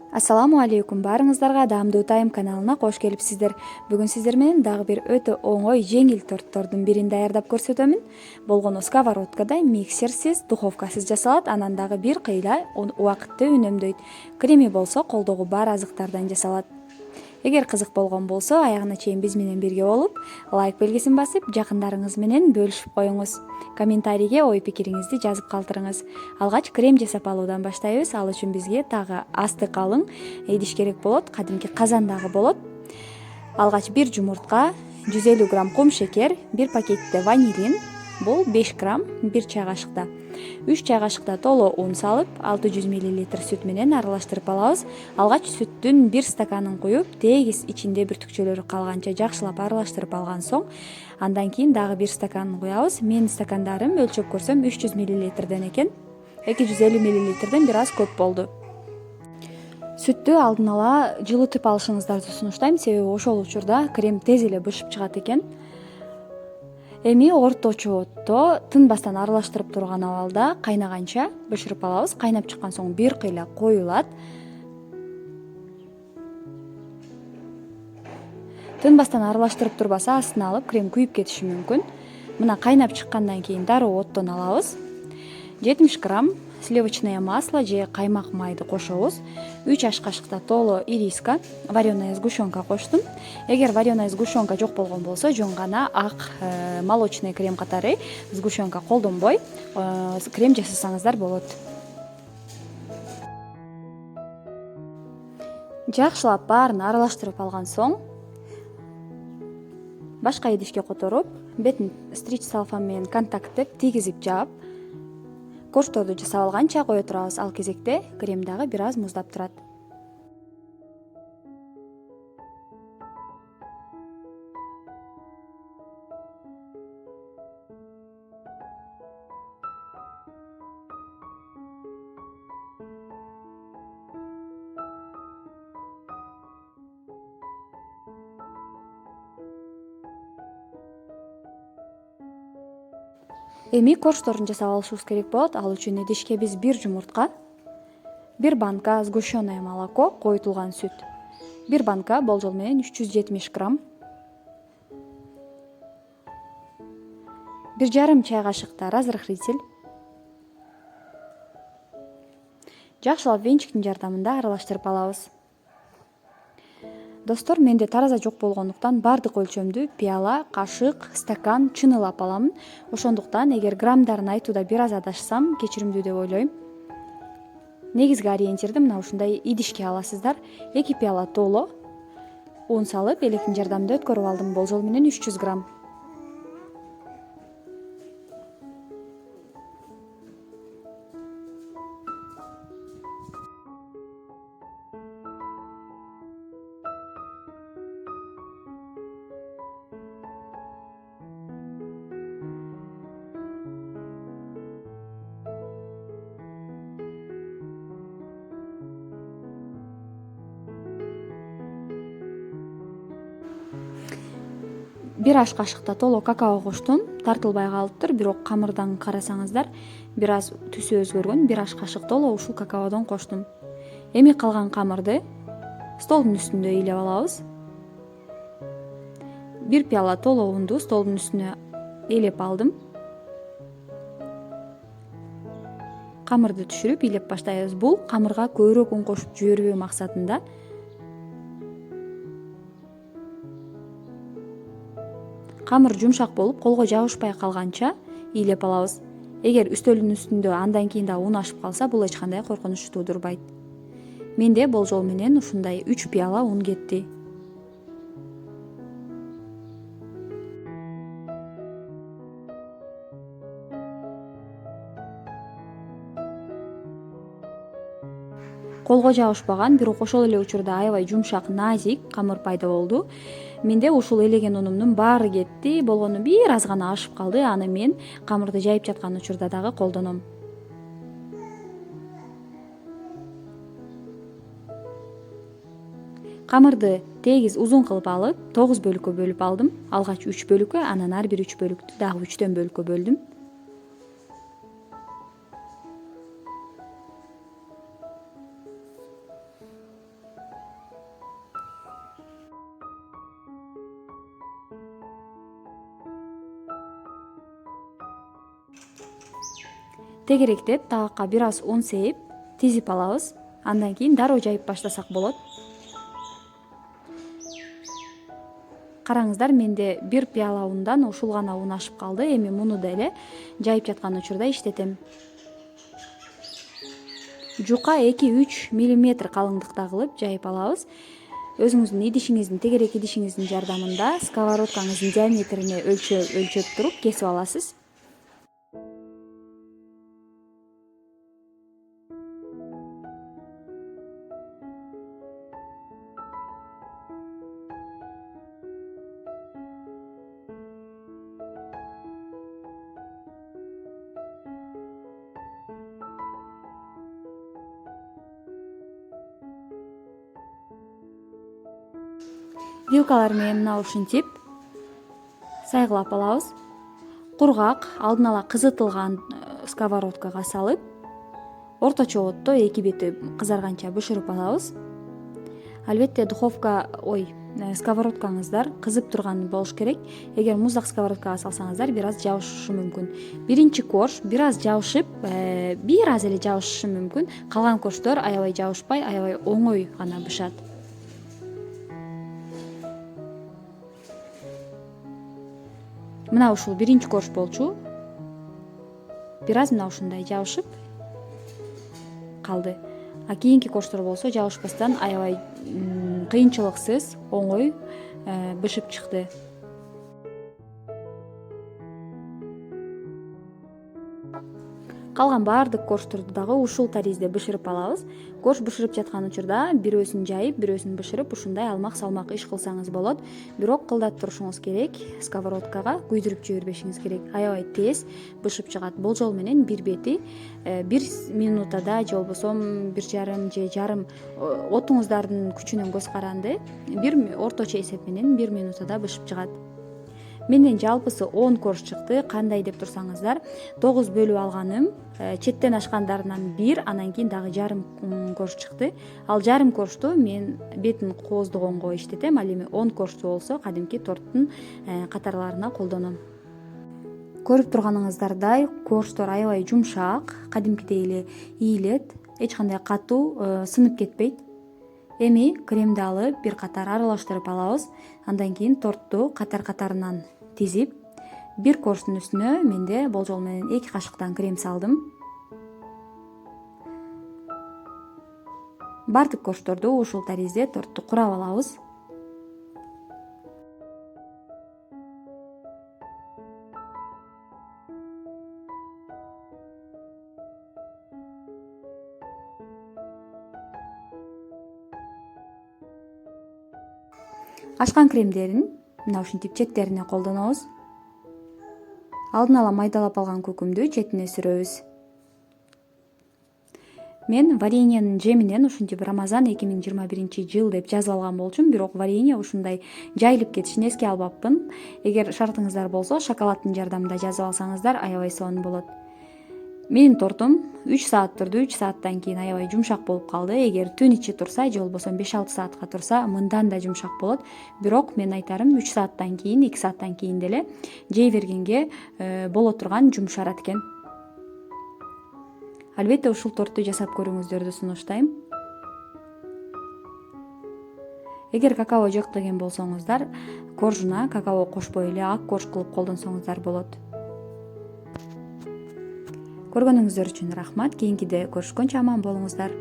Ассаламу алейкум, баарыңыздарга Даамдуу Тайм каналына кош келипсиздер. Бүгүн сиздер менен дагы бир өтө оңой, жеңил торттордун бирин даярдап көрсөтөмүн. Болгону сковородкада миксерсиз, духовкасыз жасалат, анан дагы бир кыйла убакытты үнөмдөйт. Креми болсо колдогу бар азыктардан жасалат. Эгер кызык болгон болсо, аягына чейин биз менен бирге болуп, лайк белгисин басып, жакындарыңыз менен бөлүшүп коюңуз. Комментарийге ой пикириңизди жазып калтырыңыз. Алгач крем жасап алуудан баштайбыз. Ал үчүн бизге дагы асты калың идиш керек болот, кадимки казан дагы болот. Алгач бир жумуртка, 150 грамм кум шекер, бир пакетте ванилин, бул 5 грамм, 1 чай кашыкта. 3 чай кашыкта толо un салып, 600 мл сүт менен аралаштырып алабыз. Алгач сүттүн 1 стаканын куюп, тегиз ичинде бүртүкчөлөрү калганча жакшылап аралаштырып алган соң, андан кийин дагы 1 стаканын куябыз. Менин стакандарым өлчөп көрсөм 300 мл экен. 250 мл бир аз көп болду. Сүттү алдын ала жылытып алышыңыздарды сунуштайм, себеби ошол учурда крем тез эле бышып чыгат экен. Эми орточо отто тынбастан аралаштырып турган абалда кайнаганча бышырып алабыз. Кайнап чыккан соң бир кыйла коюлат. Тынбастан аралаштырып турбаса, астына алып крем күйүп кетиши мүмкүн. Мына кайнап чыккандан кийин дароо оттон алабыз. 70 грамм сливочное масло же каймак майды кошобуз. 3 аш кашыкта толо ириска, вареная сгущенка коштум. Эгер вареная сгущенка жок болгон болсо, жөн гана ак молочный крем катары сгущенка колдонбой крем жасасаңыздар болот. Жакшылап баарын аралаштырып алган соң, башка идишке которуп, бетин стрич салфан менен контакттеп тийгизип жаап, корждорду жасап алганча кое турабыз. Ал кезекте крем дагы бир аз муздап турат. Эми корждорун жасап алышыбыз керек болот. Ал үчүн идишке биз бир жумуртка, бир банка сгущенное молоко, коютулган сүт, бир банка болжол менен 370 грамм, 1,5 чай кашыкта разрыхлитель, жакшылап венчиктин жардамында аралаштырып алабыз. Достор, менде тараза жок болгондуктан бардык өлчөмдү пияла, кашык, стакан чыныйлап аламын. Ошондуктан эгер граммдарын айтууда бир аз адашсам, кечиримдүү деп ойлойм. Негизги ориентирди мына ушундай идишке аласыздар. 2 пияла толо un салып, электин жардамында өткөрүп алдым. Болжол менен 300 грамм. Бир аш кашыкта толо какао коштум. Тартылбай калыптыр, бирок камырдан карасаңыздар бир аз түсү өзгөргөн. Бир аш кашык толо ушул какаодон коштум. Эми калган камырды столдун үстүндө ыйлап алабыз. Бир пияла толо унду столдун үстүнө ээлеп алдым. Камырды түшүрүп ыйлеп баштайбыз. Бул камырга көбүрөөк un кошуп жибербөө максатында. Камыр жумшак болуп, колго жабышпай калганча ыйлеп алабыз. Эгер үстөлдүн үстүндө андан кийин да un ашып калса, бул эч кандай коркунуч туудурбайт. Менде болжол менен ушундай 3 пияла un кетти. Колго жабышпаган, бирок ошол эле учурда аябай жумшак, назик камыр пайда болду. Менде ушул элеген унумдун баары кетти, болгону бир аз гана ашып калды. Аны мен камырды жайып жаткан учурда дагы колдоном. Камырды тегиз узун кылып алып, 9 бөлүккө бөлүп алдым. Алгач 3 бөлүккө, анан ар бир 3 бөлүктү дагы 3төн бөлүккө бөлдүм. тегеректеп табакка бир аз un сээп тизип алабыз. Андан кийин дароо жайып баштасак болот. Караңыздар, менде бир пияла ундан ушул гана un ашып калды. Эми муну деле жайып жаткан учурда иштетем. Жука 2-3 мм калыңдыкта кылып жайып алабыз. Өзүңүздүн идишиңиздин, тегерек идишиңиздин жардамында сковородкаңыздын диаметрине өлчөп туруп кесип аласыз. Вилкалар менен мына ушинтип сайгылап алабыз. Кургак, алдын ала кызытылган сковородкага салып, орточо отто эки бети кызарганча бышырып алабыз. Албетте сковородкаңыздар кызып турган болуш керек. Эгер муздак сковородкага салсаңыздар бир аз жабышышы мүмкүн. Биринчи корж бир аз жабышып, бир аз эле жабышышы мүмкүн. Калган корждор аябай жабышпай, аябай оңой гана бышат. Мына ушул биринчи корж болчу. Бир аз мына ушундай жабышып калды. А кийинки корждор болсо жабышпастан аябай кыйынчылыксыз оңой бышып чыкты. Калган баардык корждорду дагы ушул таризде бышырып алабыз. Корж бышырып жаткан учурда бирөөсүн жайып, бирөөсүн бышырып, ушундай алмак-салмак иш кылсаңыз болот. Бирок кылдатып турушуңуз керек, сковородкага күйдүрүп жибербешиңиз керек. Аябай тез бышып чыгат. Болжол менен бир бети 1 минутада же болбосо 1,5 же жарым, отуңуздардын күчүнөн көз каранды, орточо эсеп менен 1 минутада бышып чыгат. Менден жалпысы 10 корж чыкты. Кандай деп турсаңыздар, 9 бөлүп алганым, четтен ашкандарынан 1, анан кийин дагы жарым корж чыкты. Ал жарым коржду мен бетин кооздогонго иштетем. Ал эми 10 коржду болсо кадимки торттун катарларына колдоном. Көрүп турганыңыздардай, корждор аябай жумшак, кадимкидей эле ийилет, эч кандай катуу, сынып кетпейт. Эми кремди алып бир катар аралаштырып алабыз. Андан кийин тортту катар-катарынан тизип, бир корждун үстүнө менде болжол менен 2 кашыктан крем салдым. Бардык корждорду ушул таризде тортту курап алабыз. Ашкан кремдерин мына ушинтип четтерине колдонобуз. Алдын ала майдалап алган көкүмдү четине сүрөбүз. Мен вареньенин жеминен ушинтип Рамазан 2021 деп жазып алган болчумун, бирок варенье ушундай жайылып кетишин эске албаппын. Эгер шартыңыздар болсо, шоколаддын жардамында жазып алсаңыздар аябай сонун болот. Менин тортум 3 саат турду. 3 сааттан кийин аябай жумшак болуп калды. Эгер түн ичи турса же болбосо 5-6 саатка турса, мындан да жумшак болот. Бирок мен айтарым 3 сааттан кийин, 2 сааттан кийин деле жей бергенге боло турган жумшарат экен. Албетте ушул торту жасап көрүүңүздөрдү сунуштайм. Эгер какао жок деген болсоңуздар, коржуна какао кошпой эле ак корж кылып колдонсоңуздар болот. Көргөнүңүздөр үчүн рахмат. Кийинкиде көрүшкөнчө аман болуңуздар.